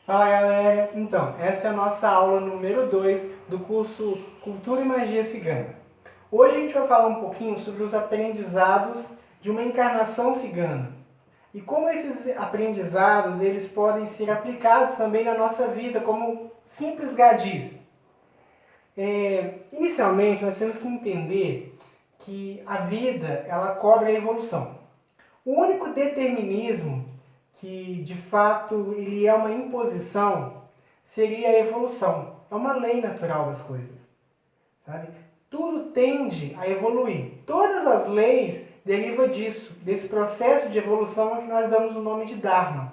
Fala galera, então, essa é a nossa aula número 2 do curso Cultura e Magia Cigana. Hoje a gente vai falar um pouquinho sobre os aprendizados de uma encarnação cigana e como esses aprendizados eles podem ser aplicados também na nossa vida como simples gadis. Inicialmente nós temos que entender que a vida ela cobre a evolução. O único determinismo que de fato ele é uma imposição, seria a evolução. É uma lei natural das coisas, sabe? Tudo tende a evoluir. Todas as leis derivam disso, desse processo de evolução a que nós damos o nome de Dharma.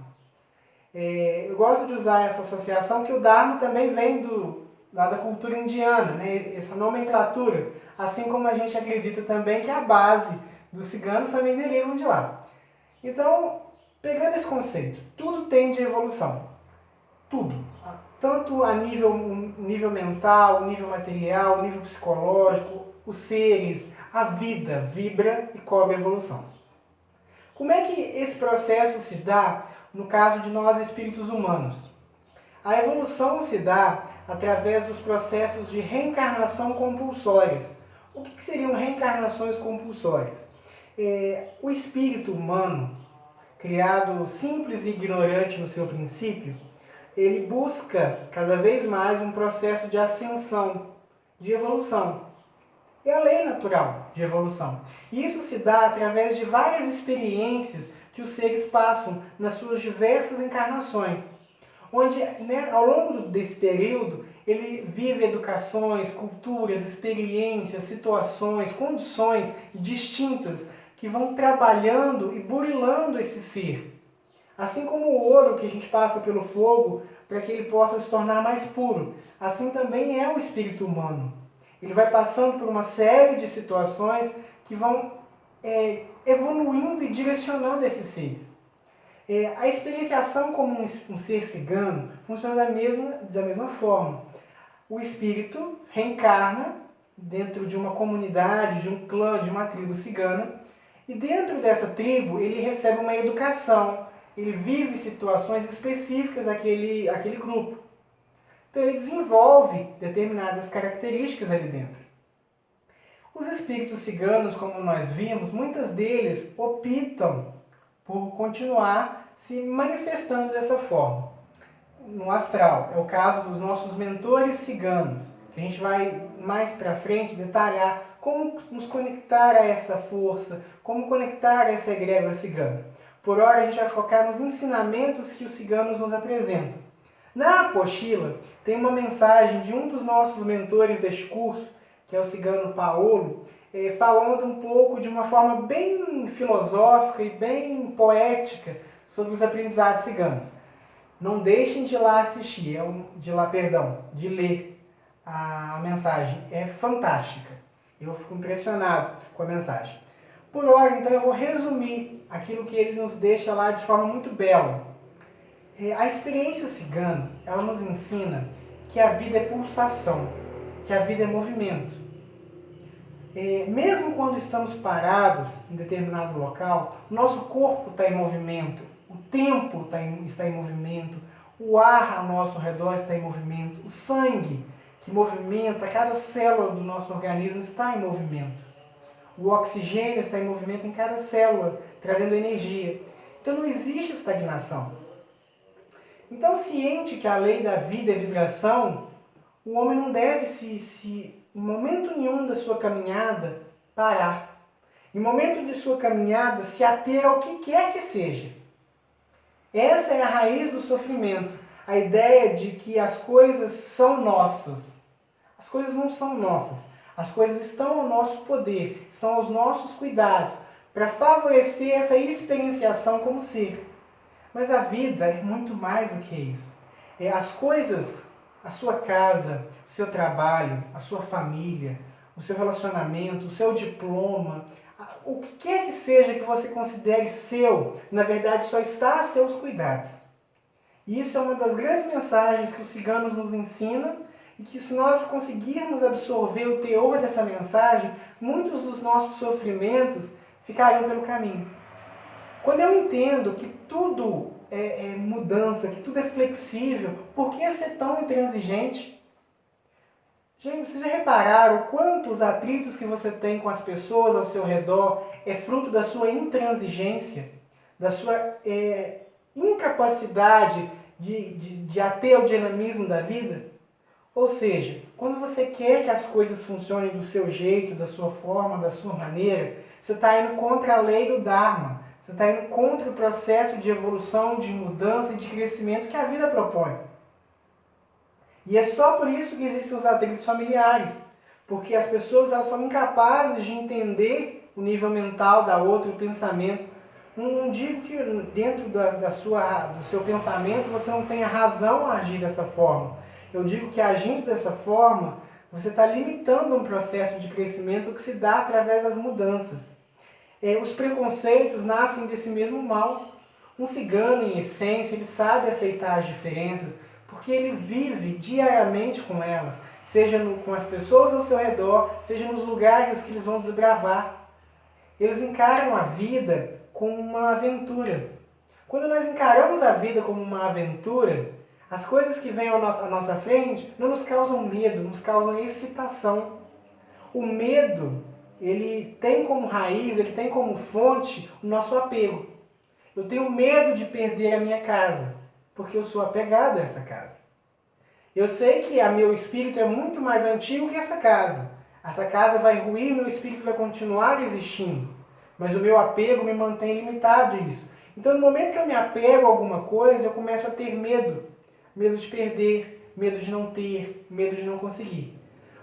Eu gosto de usar essa associação que o Dharma também vem lá da cultura indiana, né? Essa nomenclatura, assim como a gente acredita também que a base dos ciganos também derivam de lá. Então, pegando esse conceito, tudo tende à evolução. Tudo. Tanto a nível mental, nível material, nível psicológico, os seres, a vida vibra e cobre a evolução. Como é que esse processo se dá no caso de nós espíritos humanos? A evolução se dá através dos processos de reencarnação compulsórias. O que seriam reencarnações compulsórias? O espírito humano, criado simples e ignorante no seu princípio, ele busca cada vez mais um processo de ascensão, de evolução. É a lei natural de evolução. E isso se dá através de várias experiências que os seres passam nas suas diversas encarnações, onde ao longo desse período ele vive educações, culturas, experiências, situações, condições distintas que vão trabalhando e burilando esse ser. Assim como o ouro que a gente passa pelo fogo para que ele possa se tornar mais puro, assim também é o espírito humano. Ele vai passando por uma série de situações que vão evoluindo e direcionando esse ser. A experienciação como um ser cigano funciona da mesma forma. O espírito reencarna dentro de uma comunidade, de um clã, de uma tribo cigana, e dentro dessa tribo ele recebe uma educação, ele vive situações específicas àquele grupo. Então ele desenvolve determinadas características ali dentro. Os espíritos ciganos, como nós vimos, muitos deles optam por continuar se manifestando dessa forma. No astral, é o caso dos nossos mentores ciganos, que a gente vai mais para frente detalhar como nos conectar a essa força, como conectar a essa egrégora cigana. Por hora a gente vai focar nos ensinamentos que os ciganos nos apresentam. Na apostila tem uma mensagem de um dos nossos mentores deste curso, que é o cigano Paolo, falando um pouco de uma forma bem filosófica e bem poética sobre os aprendizados ciganos. Não deixem de lá assistir, de ler a mensagem. É fantástica. Eu fico impressionado com a mensagem. Por hora, então, eu vou resumir aquilo que ele nos deixa lá de forma muito bela. A experiência cigana, ela nos ensina que a vida é pulsação, que a vida é movimento. Mesmo quando estamos parados em determinado local, nosso corpo está em movimento, o tempo está em movimento, o ar ao nosso redor está em movimento, o sangue que movimenta, cada célula do nosso organismo está em movimento. O oxigênio está em movimento em cada célula, trazendo energia. Então não existe estagnação. Então, ciente que a lei da vida é vibração, o homem não deve em momento nenhum da sua caminhada, parar. Em momento de sua caminhada, se ater ao que quer que seja. Essa é a raiz do sofrimento. A ideia de que as coisas são nossas. As coisas não são nossas. As coisas estão ao nosso poder, estão aos nossos cuidados, para favorecer essa experienciação como ser. Mas a vida é muito mais do que isso. As coisas, a sua casa, o seu trabalho, a sua família, o seu relacionamento, o seu diploma, o que quer que seja que você considere seu, na verdade só está a seus cuidados. E isso é uma das grandes mensagens que os ciganos nos ensinam e que se nós conseguirmos absorver o teor dessa mensagem, muitos dos nossos sofrimentos ficariam pelo caminho. Quando eu entendo que tudo mudança, que tudo é flexível, por que ser tão intransigente? Gente, vocês já repararam quantos atritos que você tem com as pessoas ao seu redor é fruto da sua intransigência, da sua incapacidade de ater ao dinamismo da vida? Ou seja, quando você quer que as coisas funcionem do seu jeito, da sua forma, da sua maneira, você está indo contra a lei do Dharma. Você está indo contra o processo de evolução, de mudança e de crescimento que a vida propõe. E é só por isso que existem os atritos familiares. Porque as pessoas elas são incapazes de entender o nível mental da outra, o pensamento. Não digo que dentro do seu pensamento você não tenha razão a agir dessa forma. Eu digo que agindo dessa forma, você está limitando um processo de crescimento que se dá através das mudanças. Os preconceitos nascem desse mesmo mal. Um cigano, em essência, ele sabe aceitar as diferenças, porque ele vive diariamente com elas, seja com as pessoas ao seu redor, seja nos lugares que eles vão desbravar. Eles encaram a vida como uma aventura. Quando nós encaramos a vida como uma aventura, as coisas que vêm à nossa frente não nos causam medo, nos causam excitação. O medo, ele tem como raiz, ele tem como fonte o nosso apego. Eu tenho medo de perder a minha casa, porque eu sou apegado a essa casa. Eu sei que meu espírito é muito mais antigo que essa casa. Essa casa vai ruir, meu espírito vai continuar existindo. Mas o meu apego me mantém limitado a isso. Então, no momento que eu me apego a alguma coisa, eu começo a ter medo. Medo de perder, medo de não ter, medo de não conseguir.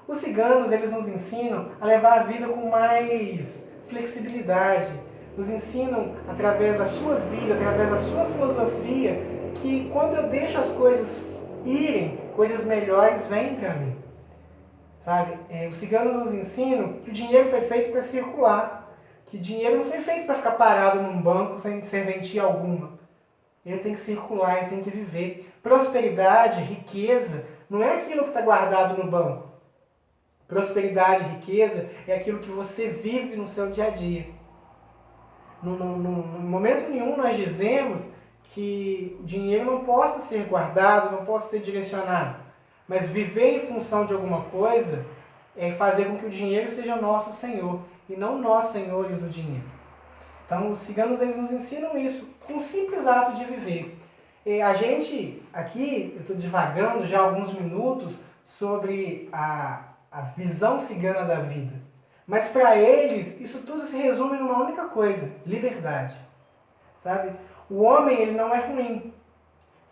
Os ciganos, eles nos ensinam a levar a vida com mais flexibilidade. Nos ensinam, através da sua vida, através da sua filosofia, que quando eu deixo as coisas irem, coisas melhores vêm para mim. Sabe? Os ciganos nos ensinam que o dinheiro foi feito para circular. Que o dinheiro não foi feito para ficar parado num banco sem serventia alguma. Ele tem que circular, ele tem que viver. Prosperidade, riqueza, não é aquilo que está guardado no banco. Prosperidade, riqueza é aquilo que você vive no seu dia a dia. No momento nenhum nós dizemos que o dinheiro não possa ser guardado, não possa ser direcionado. Mas viver em função de alguma coisa é fazer com que o dinheiro seja nosso senhor e não nós senhores do dinheiro. Então, os ciganos eles nos ensinam isso com um simples ato de viver. A gente, aqui, eu estou divagando já há alguns minutos sobre a visão cigana da vida. Mas para eles, isso tudo se resume numa única coisa, liberdade. Sabe? O homem ele não é ruim,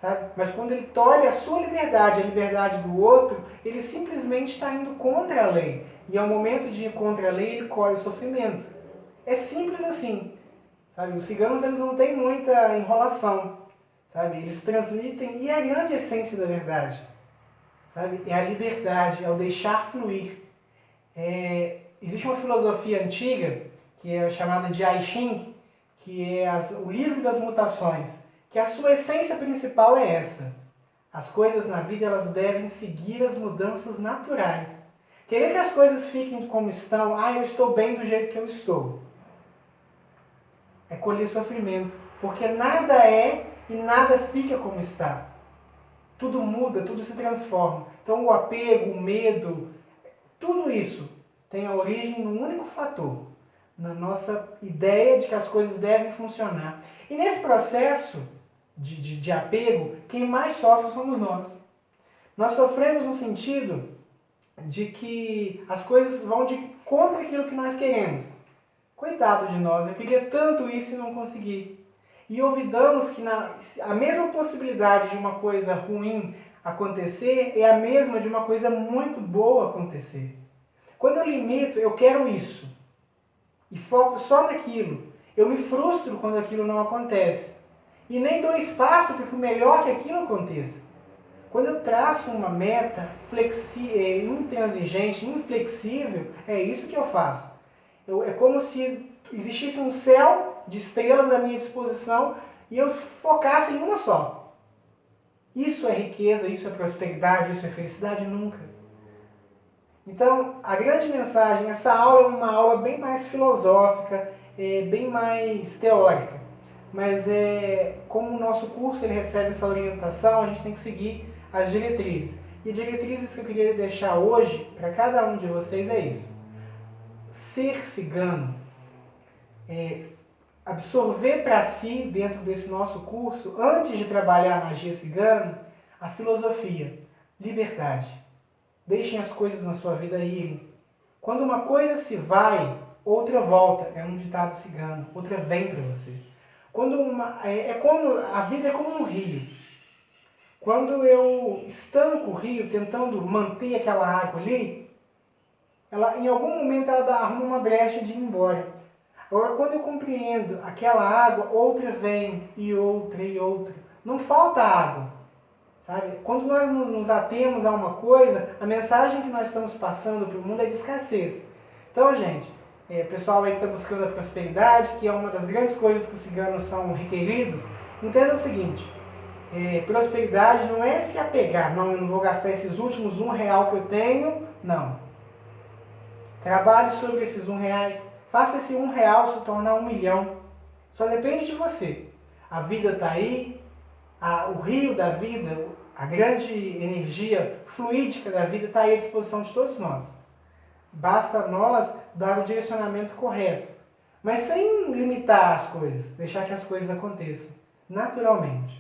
sabe? Mas quando ele tolhe a sua liberdade, a liberdade do outro, ele simplesmente está indo contra a lei. E ao momento de ir contra a lei, ele colhe o sofrimento. É simples assim. Sabe? Os ciganos eles não têm muita enrolação, sabe? Eles transmitem, e é a grande essência da verdade, sabe? É a liberdade, é o deixar fluir. Existe uma filosofia antiga, que é chamada de I Ching, que é o livro das mutações, que a sua essência principal é essa. As coisas na vida elas devem seguir as mudanças naturais. Querer que as coisas fiquem como estão, eu estou bem do jeito que eu estou, é colher sofrimento, porque nada é e nada fica como está. Tudo muda, tudo se transforma. Então o apego, o medo, tudo isso tem a origem num único fator, na nossa ideia de que as coisas devem funcionar. E nesse processo de apego, quem mais sofre somos nós. Nós sofremos no sentido de que as coisas vão de contra aquilo que nós queremos. Coitado de nós, eu queria tanto isso e não consegui. E olvidamos que a mesma possibilidade de uma coisa ruim acontecer é a mesma de uma coisa muito boa acontecer. Quando eu limito, eu quero isso, e foco só naquilo, eu me frustro quando aquilo não acontece. E nem dou espaço para que o melhor que aquilo aconteça. Quando eu traço uma meta intransigente, inflexível, é isso que eu faço. É como se existisse um céu de estrelas à minha disposição e eu focasse em uma só. Isso é riqueza, isso é prosperidade, isso é felicidade? Nunca. Então, a grande mensagem, essa aula é uma aula bem mais filosófica, bem mais teórica. mas como o nosso curso ele recebe essa orientação, a gente tem que seguir as diretrizes. E diretrizes que eu queria deixar hoje para cada um de vocês é isso. Ser cigano, absorver para si, dentro desse nosso curso, antes de trabalhar a magia cigana, a filosofia, liberdade. Deixem as coisas na sua vida irem. Quando uma coisa se vai, outra volta. É um ditado cigano. Outra vem para você. A vida é como um rio. Quando eu estanco o rio, tentando manter aquela água ali, em algum momento ela arruma uma brecha de ir embora. Agora, quando eu compreendo aquela água, outra vem, e outra, e outra. Não falta água. Sabe? Quando nós nos atemos a uma coisa, a mensagem que nós estamos passando para o mundo é de escassez. Então, gente, pessoal aí que está buscando a prosperidade, que é uma das grandes coisas que os ciganos são requeridos, entenda o seguinte, prosperidade não é se apegar, não, eu não vou gastar esses últimos R$1 que eu tenho, não. Trabalhe sobre esses R$1, faça esse R$1 se tornar 1 milhão. Só depende de você. A vida está aí, o rio da vida, a grande energia fluídica da vida está aí à disposição de todos nós. Basta nós dar o direcionamento correto, mas sem limitar as coisas, deixar que as coisas aconteçam naturalmente.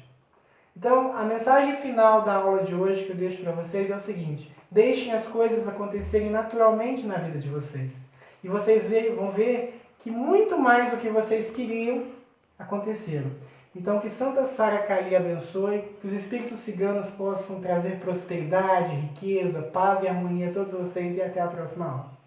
Então, a mensagem final da aula de hoje que eu deixo para vocês é o seguinte: deixem as coisas acontecerem naturalmente na vida de vocês. E vocês vão ver que muito mais do que vocês queriam aconteceram. Então, que Santa Sara Kali abençoe, que os espíritos ciganos possam trazer prosperidade, riqueza, paz e harmonia a todos vocês e até a próxima aula.